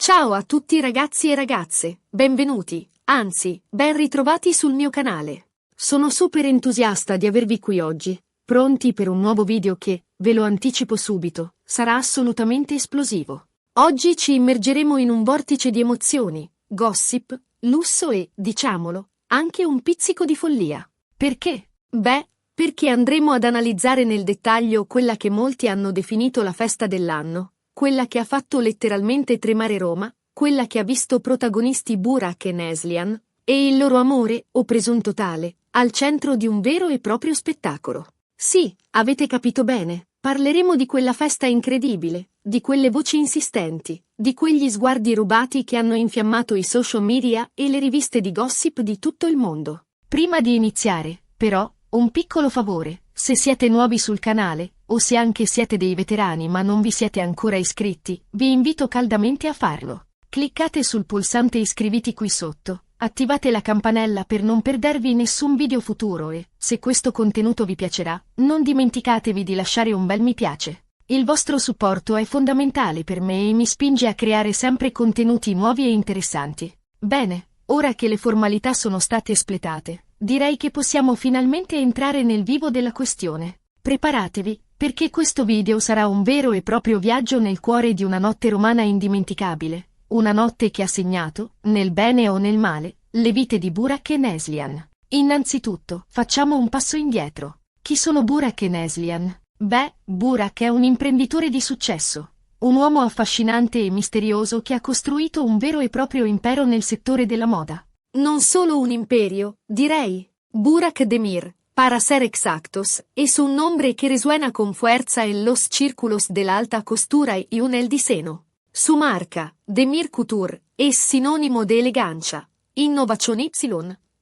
Ciao a tutti ragazzi e ragazze, benvenuti, anzi, ben ritrovati sul mio canale. Sono super entusiasta di avervi qui oggi, pronti per un nuovo video che, ve lo anticipo subito, sarà assolutamente esplosivo. Oggi ci immergeremo in un vortice di emozioni, gossip, lusso e, diciamolo, anche un pizzico di follia. Perché? Beh, perché andremo ad analizzare nel dettaglio quella che molti hanno definito la festa dell'anno, quella che ha fatto letteralmente tremare Roma, quella che ha visto protagonisti Burak e Neslihan, e il loro amore, o presunto tale, al centro di un vero e proprio spettacolo. Sì, avete capito bene, parleremo di quella festa incredibile, di quelle voci insistenti, di quegli sguardi rubati che hanno infiammato i social media e le riviste di gossip di tutto il mondo. Prima di iniziare, però, un piccolo favore, se siete nuovi sul canale, o se anche siete dei veterani ma non vi siete ancora iscritti, vi invito caldamente a farlo. Cliccate sul pulsante iscriviti qui sotto, attivate la campanella per non perdervi nessun video futuro e, se questo contenuto vi piacerà, non dimenticatevi di lasciare un bel mi piace. Il vostro supporto è fondamentale per me e mi spinge a creare sempre contenuti nuovi e interessanti. Bene, ora che le formalità sono state espletate, direi che possiamo finalmente entrare nel vivo della questione. Preparatevi, perché questo video sarà un vero e proprio viaggio nel cuore di una notte romana indimenticabile, una notte che ha segnato, nel bene o nel male, le vite di Burak e Neslihan. Innanzitutto, facciamo un passo indietro. Chi sono Burak e Neslihan? Beh, Burak è un imprenditore di successo, un uomo affascinante e misterioso che ha costruito un vero e proprio impero nel settore della moda. Non solo un imperio, direi. Burak Demir, para ser exactos, es un nombre que resuena con fuerza en los círculos de la alta costura y un el diseño. Su marca, Demir Couture, es sinónimo de elegancia, innovación y,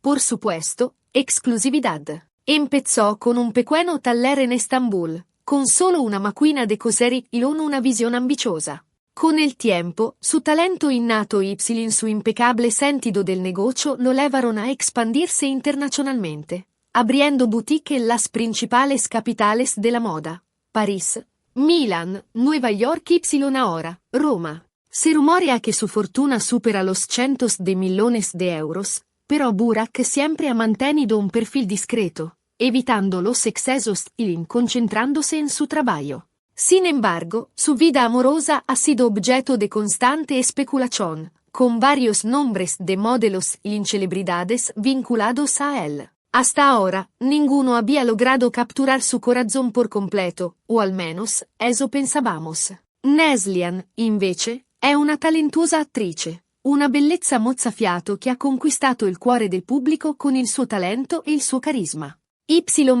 por supuesto, exclusividad. Empezó con un pequeño taller en Estambul, con solo una máquina de coser y una visión ambiciosa. Con el tiempo, su talento innato y su impecable sentido del negocio lo llevaron a expandirse internacionalmente, abriendo boutique en las principales capitales de la moda: París, Milan, Nueva York y ahora, Roma. Se rumorea que su fortuna supera los cientos de millones de euros, pero Burak siempre ha mantenido un perfil discreto, evitando los excesos y concentrándose en su trabajo. Sin embargo, su vida amorosa ha sido objeto de constante especulación, con varios nombres de modelos y celebridades vinculados a él. Hasta ahora, ninguno había logrado capturar su corazón por completo, o al menos, eso pensábamos. Neslihan, invece, è una talentuosa attrice, una bellezza mozzafiato che ha conquistato il cuore del pubblico con il suo talento e il suo carisma.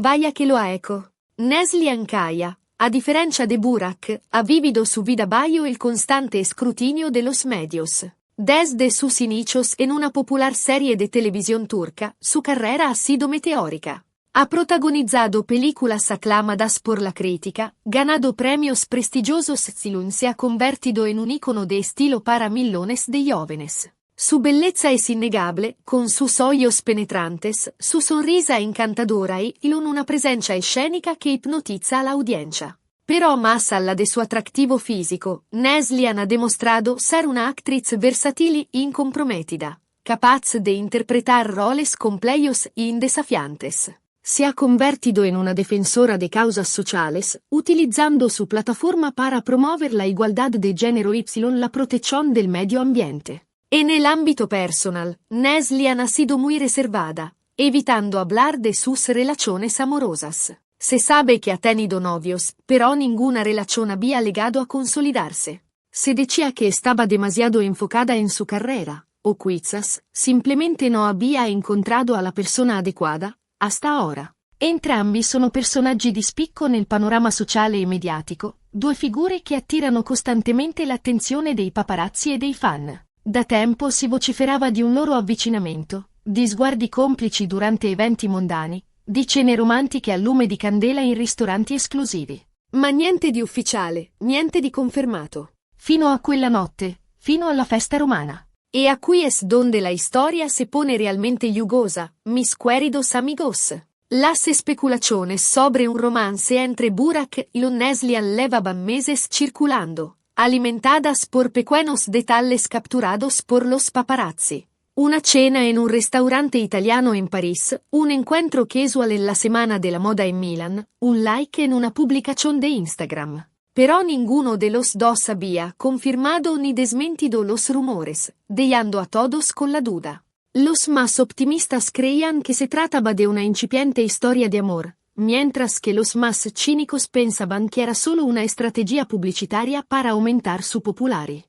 Vaya que lo ha eco. Neslihan Kaya, a diferencia de Burak, ha vivido su vida bajo el constante escrutinio de los medios. Desde sus inicios en una popular serie de televisión turca, su carrera ha sido meteórica. Ha protagonizado películas aclamadas por la crítica, ganado premios prestigiosos y se ha convertido en un ícono de estilo para millones de jóvenes. Su belleza es innegable, con sus ojos penetrantes, su sonrisa encantadora y una presencia escénica que hipnotiza a la audiencia. Pero más allá de su atractivo físico, Neslihan ha demostrado ser una actriz versátil e incomprometida, capaz de interpretar roles complejos y desafiantes. Se ha convertido en una defensora de causas sociales, utilizando su plataforma para promover la igualdad de género y la protección del medio ambiente. En el ámbito personal, Neslihan ha sido muy reservada, evitando hablar de sus relaciones amorosas. Se sabe que ha tenido novios, pero ninguna relación había llegado a consolidarse. Se decía que estaba demasiado enfocada en su carrera, o quizás, simplemente no había encontrado a la persona adecuada, hasta ahora. Entrambi sono personaggi di spicco nel panorama sociale e mediatico, due figure che attirano costantemente l'attenzione dei paparazzi e dei fan. Da tempo si vociferava di un loro avvicinamento, di sguardi complici durante eventi mondani, di cene romantiche a lume di candela in ristoranti esclusivi. Ma niente di ufficiale, niente di confermato. Fino a quella notte, fino alla festa romana. E aquí es donde la historia se pone realmente yugosa, mis queridos amigos. Las especulaciones sobre un romance entre Burak y Neslihan llevaban meses circulando, alimentadas por pequeños detalles capturados por los paparazzi. Una cena en un restaurante italiano en París, un encuentro casual en la semana de la moda en Milán, un like en una publicación de Instagram. Pero ninguno de los dos había confirmado ni desmentido los rumores, dejando a todos con la duda. Los más optimistas creían que se trataba de una incipiente historia de amor, mientras que los más cínicos pensaban que era solo una estrategia publicitaria para aumentar su popularidad.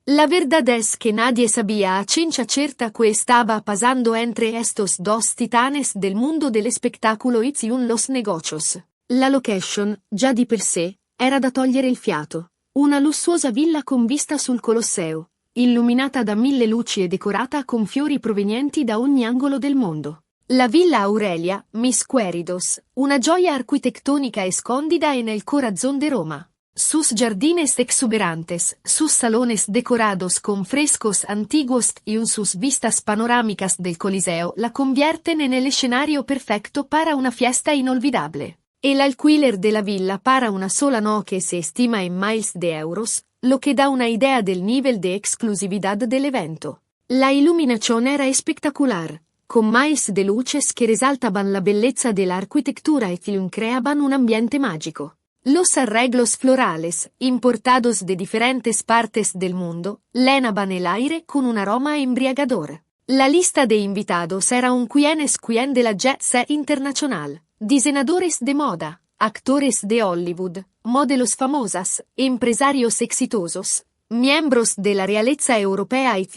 La verdad es que nadie sabía a ciencia cierta qué estaba pasando entre estos dos titanes del mundo del espectáculo y los negocios. La location, già di per sé, era da togliere il fiato. Una lussuosa villa con vista sul Colosseo, illuminata da 1000 luci e decorata con fiori provenienti da ogni angolo del mondo. La Villa Aurelia, Miss Queridos, una gioia arquitectónica escondida en el corazón de Roma. Sus jardines exuberantes, sus salones decorados con frescos antiguos y sus vistas panorámicas del Coliseo la convierten en el escenario perfecto para una fiesta inolvidable. El alquiler de la villa para una sola noche se estima en miles de euros, lo que da una idea del nivel de exclusividad del evento. La iluminación era espectacular, con miles de luces que resaltaban la belleza de la arquitectura y creaban un ambiente mágico. Los arreglos florales, importados de diferentes partes del mundo, llenaban el aire con un aroma embriagador. La lista de invitados era un quien de la jet set internacional, diseñadores de moda, actores de Hollywood, modelos famosas, empresarios exitosos, miembros de la realeza europea y,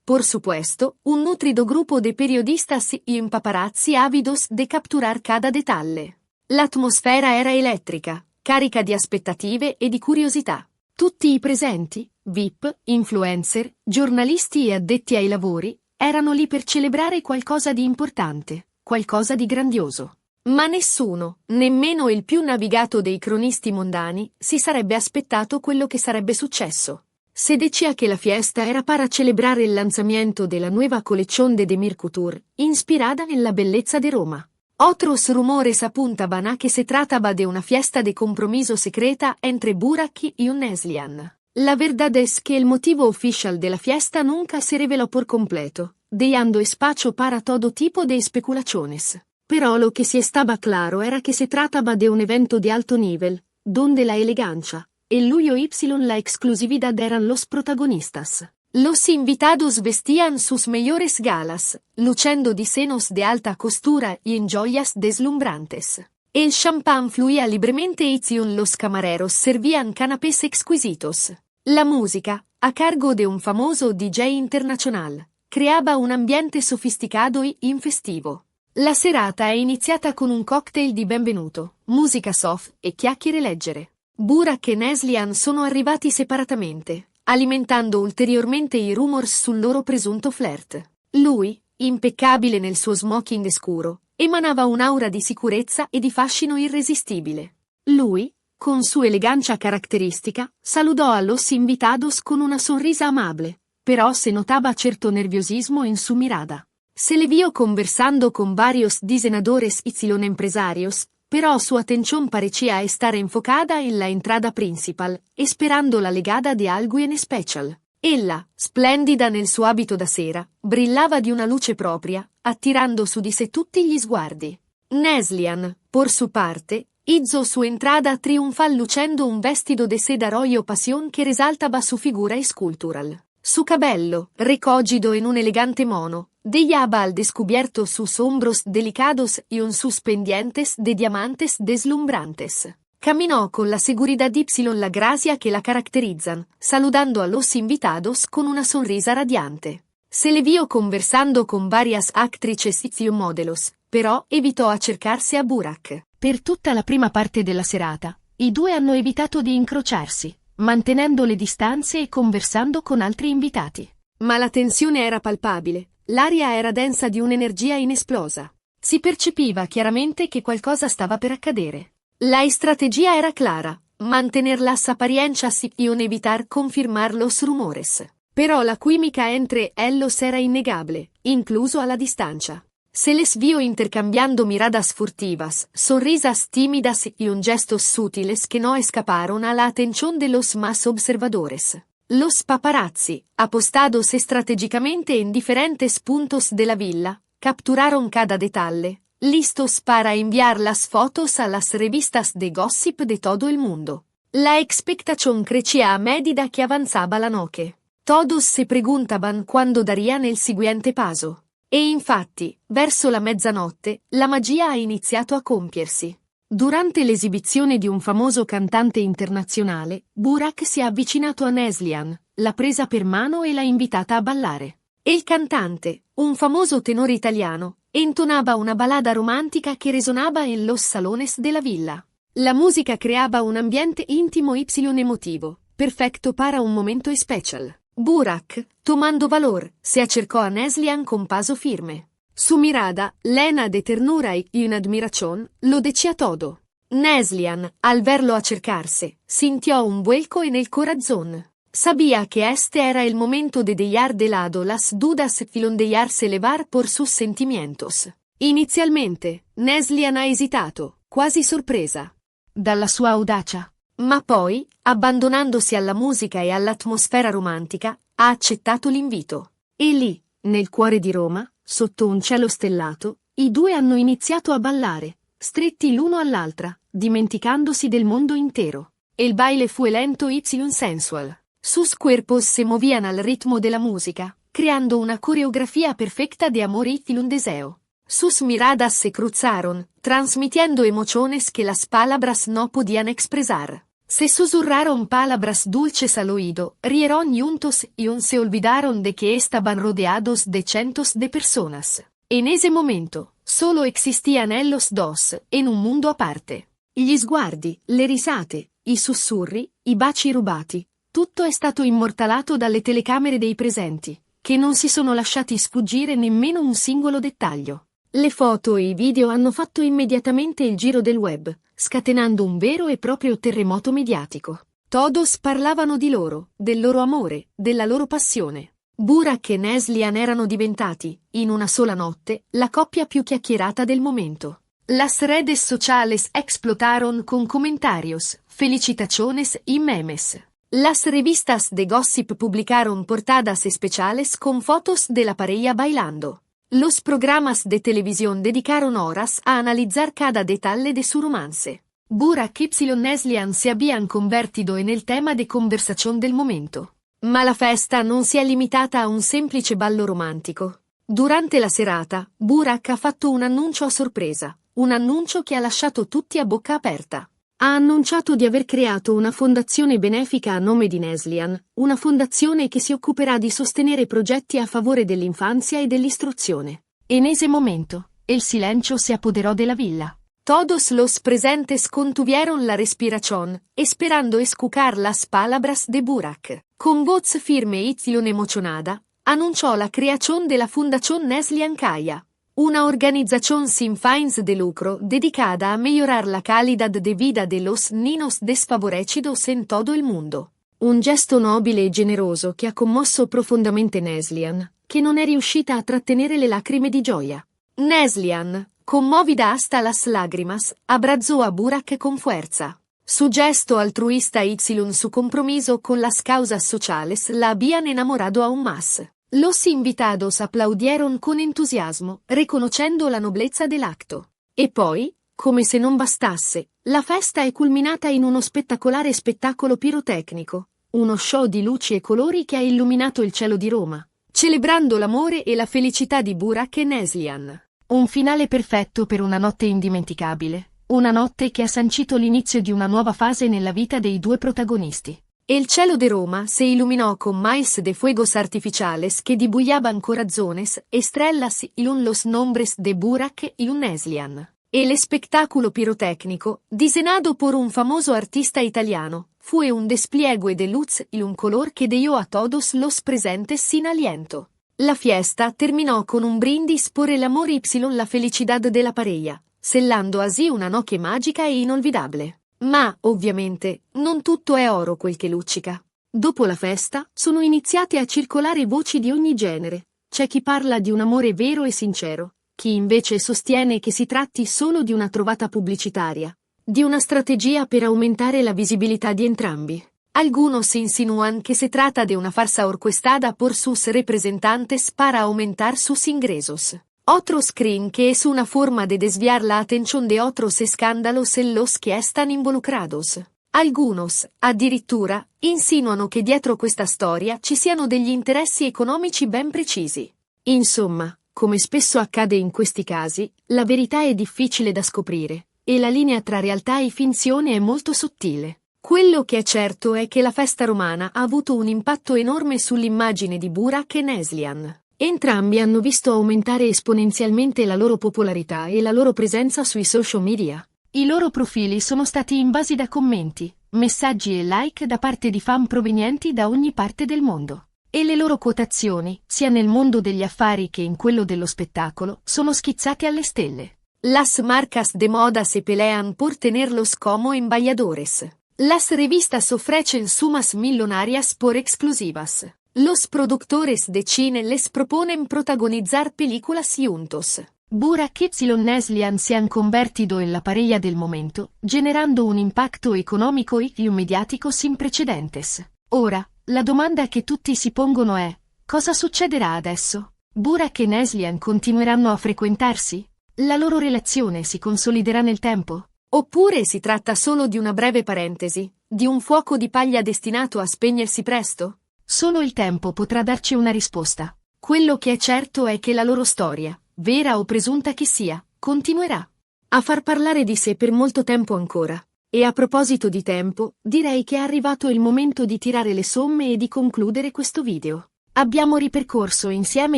por supuesto, un nutrido grupo de periodistas y paparazzi ávidos de capturar cada detalle. L'atmosfera era elettrica, carica di aspettative e di curiosità. Tutti i presenti, VIP, influencer, giornalisti e addetti ai lavori, erano lì per celebrare qualcosa di importante, qualcosa di grandioso. Ma nessuno, nemmeno il più navigato dei cronisti mondani, si sarebbe aspettato quello che sarebbe successo. Se decía que la fiesta era para celebrar el lanzamiento de la nueva colección de Demir Couture, inspirada en la belleza de Roma. Otros rumores apuntaban a que se trataba de una fiesta de compromiso secreta entre Burak y Neslihan. La verdad es que el motivo oficial de la fiesta nunca se reveló por completo, dejando espacio para todo tipo de especulaciones. Pero lo que sí estaba claro era que se trataba de un evento de alto nivel, donde la elegancia, el lujo y la exclusividad eran los protagonistas. Los invitados vestían sus mejores galas, luciendo diseños de alta costura y en joyas deslumbrantes. El champán fluía libremente y los camareros servían canapés exquisitos. La música, a cargo de un famoso DJ internacional, creaba un ambiente sofisticado y festivo. La serata è iniziata con un cocktail di benvenuto, musica soft e chiacchiere leggere. Burak e Neslihan sono arrivati separatamente, alimentando ulteriormente i rumors sul loro presunto flirt. Lui, impeccabile nel suo smoking scuro, emanava un'aura di sicurezza e di fascino irresistibile. Lui, con su elegancia caratteristica, saludó a los invitados con una sonrisa amable, pero se notaba cierto nerviosismo en su mirada. Se le vio conversando con varios diseñadores y empresarios, pero su atención parecía estar enfocada en la entrada principal, esperando la llegada de algo en especial. Ella, splendida nel suo abito da sera, brillava di una luce propria, attirando su di sé tutti gli sguardi. Neslihan, por su parte, hizo su entrada triunfal lucendo un vestido de seda royo pasión que resaltaba su figura escultural. Su cabello, recogido en un elegante mono, dejaba al descubierto sus hombros delicados y sus pendientes de diamantes deslumbrantes. Caminó con la seguridad y la gracia que la caracterizan, saludando a los invitados con una sonrisa radiante. Se le vio conversando con varias actrices y modelos, però evitò acercarsi a Burak. Per tutta la prima parte della serata, i due hanno evitato di incrociarsi, mantenendo le distanze e conversando con altri invitati. Ma la tensione era palpabile, l'aria era densa di un'energia inesplosa. Si percepiva chiaramente che qualcosa stava per accadere. La estrategia era clara, mantener las apariencias y evitar confirmar los rumores. Però la química entre ellos era innegable, incluso a la distancia. Se les vio intercambiando miradas furtivas, sonrisas tímidas y un gestos sutiles que no escaparon a la atención de los más observadores. Los paparazzi, apostados estratégicamente en diferentes puntos de la villa, capturaron cada detalle, listos para enviar las fotos a las revistas de gossip de todo el mundo. La expectación crecía a medida que avanzaba la noche. Todos se preguntaban quando darían il siguiente paso. E infatti, verso la mezzanotte, la magia ha iniziato a compiersi. Durante l'esibizione di un famoso cantante internazionale, Burak si è avvicinato a Neslihan, l'ha presa per mano e l'ha invitata a ballare. Il cantante, un famoso tenore italiano, entonaba una balada romantica che resonaba en los salones della villa. La música creaba un ambiente íntimo y emotivo, perfecto para un momento especial. Burak, tomando valor, se acercó a Neslihan con paso firme. Su mirada, llena de ternura y una admiración, lo decía todo. Neslihan, al verlo acercarse, sintió un vuelco en el corazón. Sabía que este era el momento de dejar de lado las dudas y dejarse llevar por sus sentimientos. Inizialmente, Neslihan ha esitato, quasi sorpresa dalla sua audacia. Ma poi, abbandonandosi alla musica e all'atmosfera romantica, ha accettato l'invito. E lì, nel cuore di Roma, sotto un cielo stellato, i due hanno iniziato a ballare, stretti l'uno all'altra, dimenticandosi del mondo intero. El baile fue lento y sensual. Sus cuerpos se movían al ritmo de la música, creando una coreografía perfecta de amor y un deseo. Sus miradas se cruzaron, transmitiendo emociones que las palabras no podían expresar. Se susurraron palabras dulces al oído, rieron juntos y se olvidaron de que estaban rodeados de cientos de personas. En ese momento, solo existían ellos dos, en un mundo a parte. Gli sguardi, le risate, i sussurri, i baci rubati, tutto è stato immortalato dalle telecamere dei presenti, che non si sono lasciati sfuggire nemmeno un singolo dettaglio. Le foto e i video hanno fatto immediatamente il giro del web, scatenando un vero e proprio terremoto mediatico. Todos parlavano di loro, del loro amore, della loro passione. Burak e Neslihan erano diventati, in una sola notte, la coppia più chiacchierata del momento. Las redes sociales explotaron con comentarios, felicitaciones y memes. Las revistas de gossip publicaron portadas especiales con fotos de la pareja bailando. Los programas de televisión dedicaron horas a analizar cada detalle de su romance. Burak y Neslihan se habían convertido en el tema de conversación del momento. Ma la festa non si è limitata a un semplice ballo romantico. Durante la serata, Burak ha fatto un annuncio a sorpresa, un annuncio che ha lasciato tutti a bocca aperta. Ha annunciato di aver creato una fondazione benefica a nome di Neslihan, una fondazione che si occuperà di sostenere progetti a favore dell'infanzia e dell'istruzione. En ese momento, el silencio se apoderó de la villa. Todos los presentes contuvieron la respiración, esperando escuchar las palabras de Burak. Con voz firme y emocionada, anunció la creación de la Fundación Neslihan Kaya, una organización sin fines de lucro dedicada a mejorar la calidad de vida de los niños desfavorecidos en todo el mundo. Un gesto nobile e generoso che ha commosso profondamente Neslihan, che non è riuscita a trattenere le lacrime di gioia. Neslihan, conmovida hasta las lágrimas, abrazó a Burak con fuerza. Su gesto altruista y su compromiso con las causas sociales la habían enamorado aún más. Los invitados aplaudieron con entusiasmo, riconoscendo la noblezza dell'atto. E poi, come se non bastasse, la festa è culminata in uno spettacolare spettacolo pirotecnico, uno show di luci e colori che ha illuminato il cielo di Roma, celebrando l'amore e la felicità di Burak e Neslihan. Un finale perfetto per una notte indimenticabile, una notte che ha sancito l'inizio di una nuova fase nella vita dei due protagonisti. El cielo de Roma se iluminó con miles de fuegos artificiales que dibujaban corazones, estrellas y los nombres de Burak y Neslihan. El espectáculo pirotécnico, diseñado por un famoso artista italiano, fue un despliegue de luz y un color que dio a todos los presentes sin aliento. La fiesta terminó con un brindis por el amor y la felicidad de la pareja, sellando así una noche magica e inolvidable. Ma, ovviamente, non tutto è oro quel che luccica. Dopo la festa, sono iniziate a circolare voci di ogni genere. C'è chi parla di un amore vero e sincero, chi invece sostiene che si tratti solo di una trovata pubblicitaria, di una strategia per aumentare la visibilità di entrambi. Algunos insinúan que se trata de una farsa orquestada por sus representantes para aumentar sus ingresos. Otros creen que es una forma de desviar la atención de otros escándalos en los que están involucrados. Algunos, addirittura, insinuano che dietro questa storia ci siano degli interessi economici ben precisi. Insomma, come spesso accade in questi casi, la verità è difficile da scoprire, e la linea tra realtà e finzione è molto sottile. Quello che è certo è che la festa romana ha avuto un impatto enorme sull'immagine di Burak e Neslihan. Entrambi hanno visto aumentare esponenzialmente la loro popolarità e la loro presenza sui social media. I loro profili sono stati invasi da commenti, messaggi e like da parte di fan provenienti da ogni parte del mondo. E le loro quotazioni, sia nel mondo degli affari che in quello dello spettacolo, sono schizzate alle stelle. Las marcas de moda se pelean por tenerlos como embajadores. Las revistas ofrecen sumas millonarias por exclusivas. Los productores de cine les proponen protagonizar películas juntos. Burak y Neslihan se han convertido en la pareja del momento, generando un impacto economico y mediático sin precedentes. Ora, la domanda che tutti si pongono è: cosa succederà adesso? Burak e Neslihan continueranno a frequentarsi? La loro relazione si consoliderà nel tempo? Oppure si tratta solo di una breve parentesi, di un fuoco di paglia destinato a spegnersi presto? Solo il tempo potrà darci una risposta. Quello che è certo è che la loro storia, vera o presunta che sia, continuerà a far parlare di sé per molto tempo ancora. E a proposito di tempo, direi che è arrivato il momento di tirare le somme e di concludere questo video. Abbiamo ripercorso insieme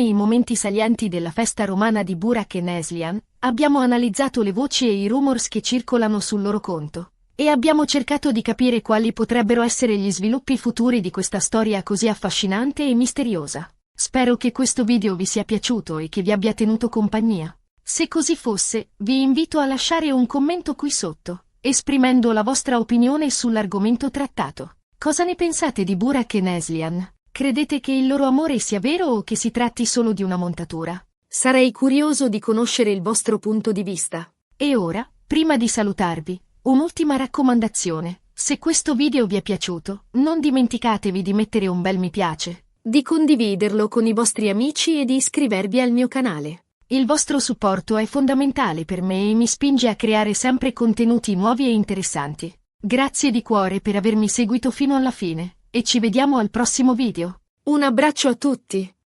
i momenti salienti della festa romana di Burak e Neslihan, abbiamo analizzato le voci e i rumors che circolano sul loro conto, e abbiamo cercato di capire quali potrebbero essere gli sviluppi futuri di questa storia così affascinante e misteriosa. Spero che questo video vi sia piaciuto e che vi abbia tenuto compagnia. Se così fosse, vi invito a lasciare un commento qui sotto, esprimendo la vostra opinione sull'argomento trattato. Cosa ne pensate di Burak e Neslihan? Credete che il loro amore sia vero o che si tratti solo di una montatura? Sarei curioso di conoscere il vostro punto di vista. E ora, prima di salutarvi, un'ultima raccomandazione. Se questo video vi è piaciuto, non dimenticatevi di mettere un bel mi piace, di condividerlo con i vostri amici e di iscrivervi al mio canale. Il vostro supporto è fondamentale per me e mi spinge a creare sempre contenuti nuovi e interessanti. Grazie di cuore per avermi seguito fino alla fine, e ci vediamo al prossimo video. Un abbraccio a tutti!